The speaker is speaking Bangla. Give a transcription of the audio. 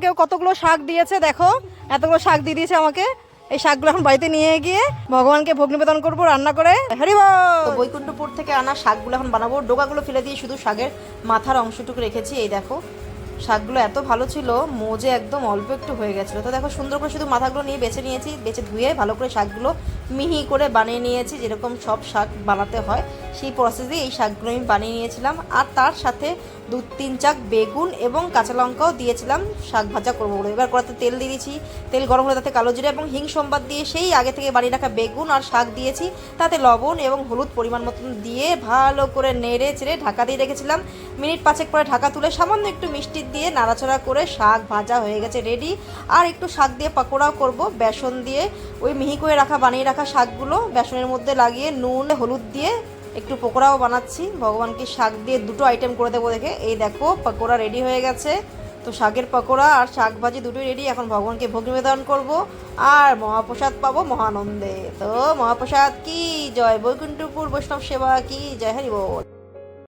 আমাকেও কতগুলো শাক দিয়েছে, দেখো এতগুলো শাক দিয়ে দিয়েছে আমাকে। এই শাকগুলো এখন বাড়িতে নিয়ে গিয়ে ভগবানকে ভোগ নিবেদন করবো রান্না করে। হরি বল। বৈকুণ্ঠপুর থেকে আনা শাকগুলো এখন বানাবো। ডোকাগুলো ফেলে দিয়ে শুধু শাকের মাথার অংশটুকু রেখেছি। এই দেখো শাকগুলো এত ভালো ছিল, মোজে একদম অল্প একটু হয়ে গেছিলো। তো দেখো সুন্দর করে শুধু মাথাগুলো নিয়ে বেছে নিয়েছি, বেছে ধুয়ে ভালো করে শাকগুলো মিহি করে বানিয়ে নিয়েছি, যেরকম সব শাক বানাতে হয় সেই প্রসেসে এই শাকগুলো আমি বানিয়ে নিয়েছিলাম। আর তার সাথে 2-3 চাক বেগুন এবং কাঁচা লঙ্কাও দিয়েছিলাম শাক ভাজা করবো বলে। এবার কড়াতে তেল দিয়ে দিয়েছি, তেল গরম হলে তাতে কালো জিরা এবং হিং সম্বাদ দিয়ে সেই আগে থেকে বানিয়ে রাখা বেগুন আর শাক দিয়েছি, তাতে লবণ এবং হলুদ পরিমাণ মতন দিয়ে ভালো করে নেড়ে চেড়ে ঢাকা দিয়ে রেখেছিলাম। মিনিট 5 পরে ঢাকা তুলে সামান্য একটু মিষ্টি দিয়ে নাড়াচাড়া করে শাক ভাজা হয়ে গেছে রেডি। আর একটু শাক দিয়ে পাকোড়াও করব বেসন দিয়ে। ওই মিহি করে বানিয়ে রাখা শাকগুলো বেসনের মধ্যে লাগিয়ে নুন হলুদ দিয়ে একটু পকোড়াও বানাচ্ছি। ভগবানকে শাক দিয়ে দুটো আইটেম করে দেবো দেখে। এই দেখো পকোড়া রেডি হয়ে গেছে। তো শাকের পকোড়া আর শাক ভাজি দুটোই রেডি। এখন ভগবানকে ভোগ নিবেদন করব আর মহাপ্রসাদ পাবো মহানন্দে। তো মহাপ্রসাদ কি জয়, বৈকুণ্ঠপুর বৈষ্ণব সেবা কি জয়, হরি বল।